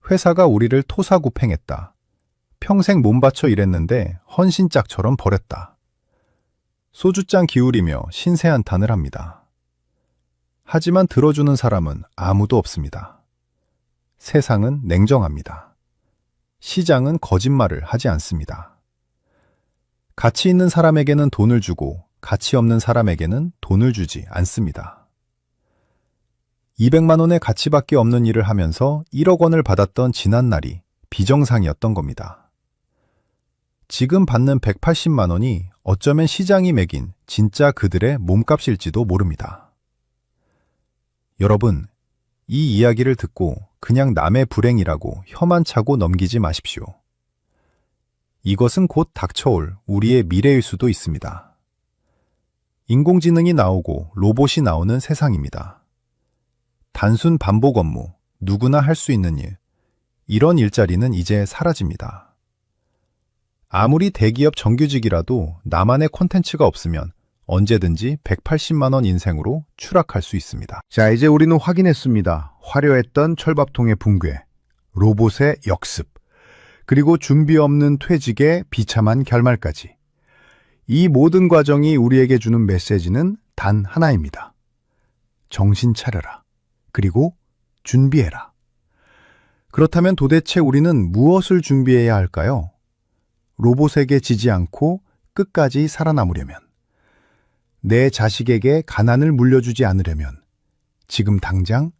회사가 우리를 토사구팽했다. 평생 몸 바쳐 일했는데 헌신짝처럼 버렸다. 소주잔 기울이며 신세한탄을 합니다. 하지만 들어주는 사람은 아무도 없습니다. 세상은 냉정합니다. 시장은 거짓말을 하지 않습니다. 가치 있는 사람에게는 돈을 주고 가치 없는 사람에게는 돈을 주지 않습니다. 200만 원의 가치밖에 없는 일을 하면서 1억 원을 받았던 지난날이 비정상이었던 겁니다. 지금 받는 180만 원이 어쩌면 시장이 매긴 진짜 그들의 몸값일지도 모릅니다. 여러분, 이 이야기를 듣고 그냥 남의 불행이라고 혀만 차고 넘기지 마십시오. 이것은 곧 닥쳐올 우리의 미래일 수도 있습니다. 인공지능이 나오고 로봇이 나오는 세상입니다. 단순 반복 업무, 누구나 할 수 있는 일, 이런 일자리는 이제 사라집니다. 아무리 대기업 정규직이라도 나만의 콘텐츠가 없으면 언제든지 180만 원 인생으로 추락할 수 있습니다. 자, 이제 우리는 확인했습니다. 화려했던 철밥통의 붕괴, 로봇의 역습, 그리고 준비 없는 퇴직의 비참한 결말까지. 이 모든 과정이 우리에게 주는 메시지는 단 하나입니다. 정신 차려라. 그리고 준비해라. 그렇다면 도대체 우리는 무엇을 준비해야 할까요? 로봇에게 지지 않고 끝까지 살아남으려면, 내 자식에게 가난을 물려주지 않으려면 지금 당장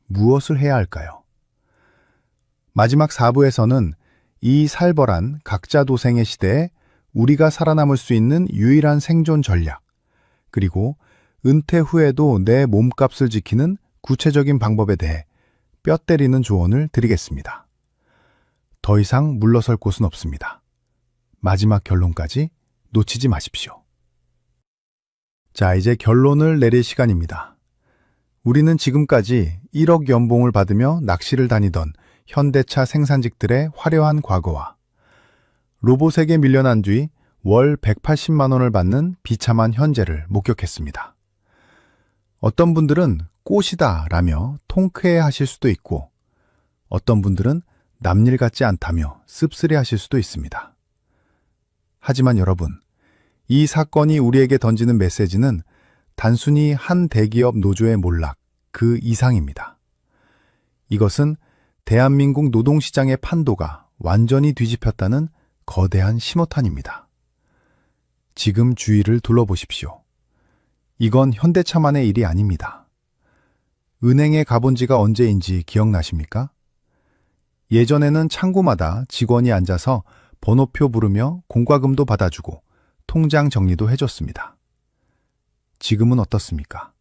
무엇을 해야 할까요? 마지막 4부에서는 이 살벌한 각자 도생의 시대에 우리가 살아남을 수 있는 유일한 생존 전략, 그리고 은퇴 후에도 내 몸값을 지키는 구체적인 방법에 대해 뼈 때리는 조언을 드리겠습니다. 더 이상 물러설 곳은 없습니다. 마지막 결론까지 놓치지 마십시오. 자, 이제 결론을 내릴 시간입니다. 우리는 지금까지 1억 연봉을 받으며 낚시를 다니던 현대차 생산직들의 화려한 과거와 로봇에게 밀려난 뒤 월 180만 원을 받는 비참한 현재를 목격했습니다. 어떤 분들은 꽃이다 라며 통쾌해 하실 수도 있고, 어떤 분들은 남일 같지 않다며 씁쓸해 하실 수도 있습니다. 하지만 여러분, 이 사건이 우리에게 던지는 메시지는 단순히 한 대기업 노조의 몰락, 그 이상입니다. 이것은 대한민국 노동시장의 판도가 완전히 뒤집혔다는 거대한 신호탄입니다. 지금 주위를 둘러보십시오. 이건 현대차만의 일이 아닙니다. 은행에 가본 지가 언제인지 기억나십니까? 예전에는 창구마다 직원이 앉아서 번호표 부르며 공과금도 받아주고 통장 정리도 해줬습니다. 지금은 어떻습니까?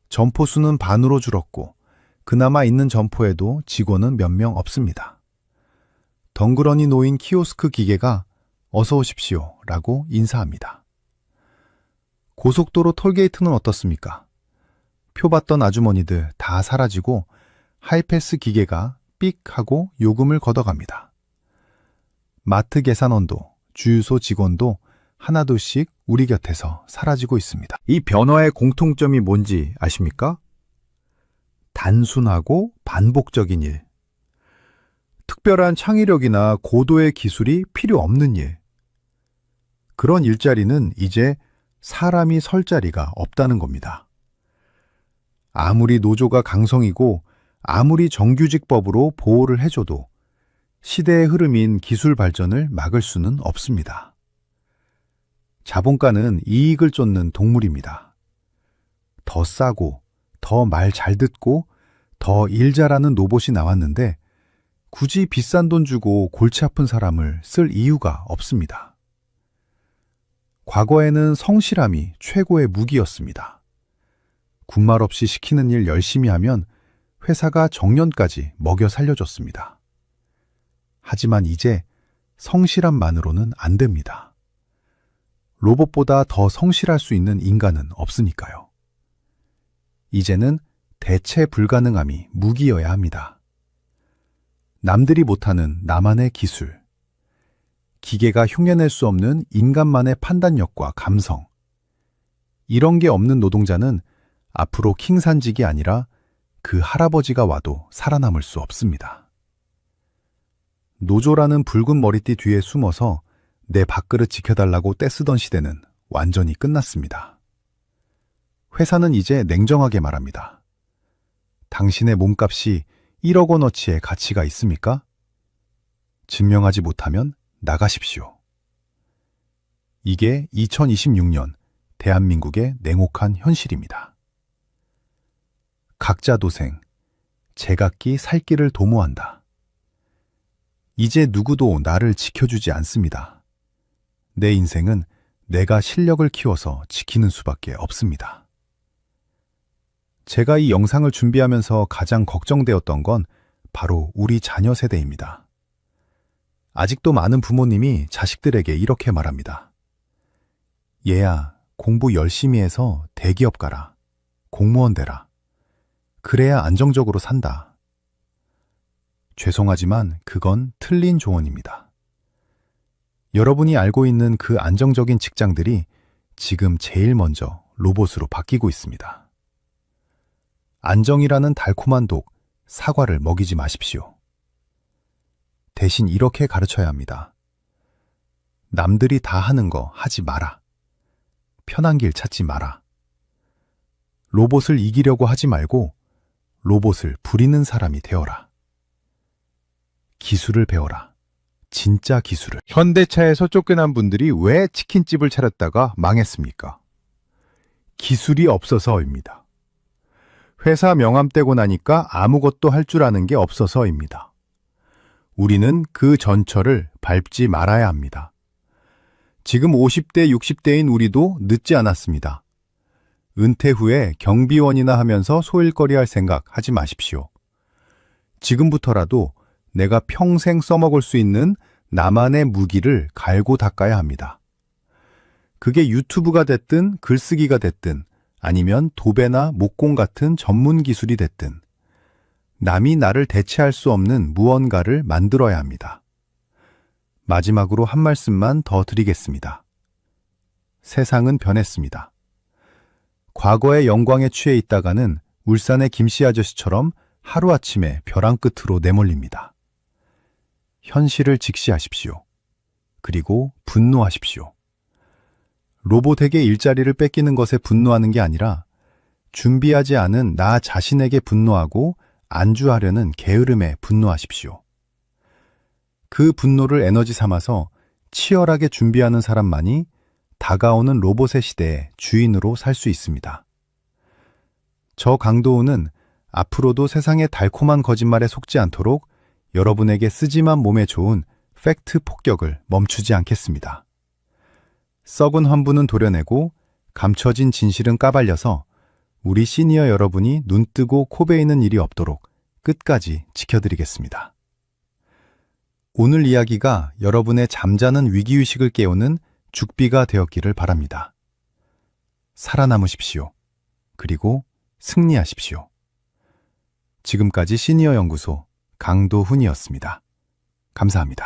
점포 수는 반으로 줄었고 그나마 있는 점포에도 직원은 몇 명 없습니다. 덩그러니 놓인 키오스크 기계가 어서 오십시오 라고 인사합니다. 고속도로 톨게이트는 어떻습니까? 표 받던 아주머니들 다 사라지고 하이패스 기계가 삑 하고 요금을 걷어갑니다. 마트 계산원도 주유소 직원도 하나둘씩 우리 곁에서 사라지고 있습니다. 이 변화의 공통점이 뭔지 아십니까? 단순하고 반복적인 일. 특별한 창의력이나 고도의 기술이 필요 없는 일. 그런 일자리는 이제 사람이 설 자리가 없다는 겁니다. 아무리 노조가 강성이고 아무리 정규직법으로 보호를 해줘도 시대의 흐름인 기술 발전을 막을 수는 없습니다. 자본가는 이익을 쫓는 동물입니다. 더 싸고, 더 말 잘 듣고, 더 일 잘하는 로봇이 나왔는데 굳이 비싼 돈 주고 골치 아픈 사람을 쓸 이유가 없습니다. 과거에는 성실함이 최고의 무기였습니다. 군말 없이 시키는 일 열심히 하면 회사가 정년까지 먹여 살려줬습니다. 하지만 이제 성실함만으로는 안 됩니다. 로봇보다 더 성실할 수 있는 인간은 없으니까요. 이제는 대체 불가능함이 무기여야 합니다. 남들이 못하는 나만의 기술, 기계가 흉내낼 수 없는 인간만의 판단력과 감성, 이런 게 없는 노동자는 앞으로 킹산직이 아니라 그 할아버지가 와도 살아남을 수 없습니다. 노조라는 붉은 머리띠 뒤에 숨어서 내 밥그릇 지켜달라고 떼쓰던 시대는 완전히 끝났습니다. 회사는 이제 냉정하게 말합니다. 당신의 몸값이 1억 원어치의 가치가 있습니까? 증명하지 못하면 나가십시오. 이게 2026년 대한민국의 냉혹한 현실입니다. 각자 도생, 제각기 살 길을 도모한다. 이제 누구도 나를 지켜주지 않습니다. 내 인생은 내가 실력을 키워서 지키는 수밖에 없습니다. 제가 이 영상을 준비하면서 가장 걱정되었던 건 바로 우리 자녀 세대입니다. 아직도 많은 부모님이 자식들에게 이렇게 말합니다. 얘야, 공부 열심히 해서 대기업 가라. 공무원 되라. 그래야 안정적으로 산다. 죄송하지만 그건 틀린 조언입니다. 여러분이 알고 있는 그 안정적인 직장들이 지금 제일 먼저 로봇으로 바뀌고 있습니다. 안정이라는 달콤한 독, 사과를 먹이지 마십시오. 대신 이렇게 가르쳐야 합니다. 남들이 다 하는 거 하지 마라. 편한 길 찾지 마라. 로봇을 이기려고 하지 말고 로봇을 부리는 사람이 되어라. 기술을 배워라. 진짜 기술을. 현대차에서 쫓겨난 분들이 왜 치킨집을 차렸다가 망했습니까? 기술이 없어서입니다. 회사 명함 떼고 나니까 아무것도 할 줄 아는 게 없어서입니다. 우리는 그 전철을 밟지 말아야 합니다. 지금 50대, 60대인 우리도 늦지 않았습니다. 은퇴 후에 경비원이나 하면서 소일거리할 생각 하지 마십시오. 지금부터라도 내가 평생 써먹을 수 있는 나만의 무기를 갈고 닦아야 합니다. 그게 유튜브가 됐든 글쓰기가 됐든 아니면 도배나 목공 같은 전문 기술이 됐든 남이 나를 대체할 수 없는 무언가를 만들어야 합니다. 마지막으로 한 말씀만 더 드리겠습니다. 세상은 변했습니다. 과거의 영광에 취해 있다가는 울산의 김씨 아저씨처럼 하루아침에 벼랑 끝으로 내몰립니다. 현실을 직시하십시오. 그리고 분노하십시오. 로봇에게 일자리를 뺏기는 것에 분노하는 게 아니라 준비하지 않은 나 자신에게 분노하고 안주하려는 게으름에 분노하십시오. 그 분노를 에너지 삼아서 치열하게 준비하는 사람만이 다가오는 로봇의 시대의 주인으로 살 수 있습니다. 저 강도우는 앞으로도 세상의 달콤한 거짓말에 속지 않도록 여러분에게 쓰지만 몸에 좋은 팩트 폭격을 멈추지 않겠습니다. 썩은 환부는 도려내고 감춰진 진실은 까발려서 우리 시니어 여러분이 눈 뜨고 코 베이는 일이 없도록 끝까지 지켜드리겠습니다. 오늘 이야기가 여러분의 잠자는 위기의식을 깨우는 죽비가 되었기를 바랍니다. 살아남으십시오. 그리고 승리하십시오. 지금까지 시니어 연구소 강도훈이었습니다. 감사합니다.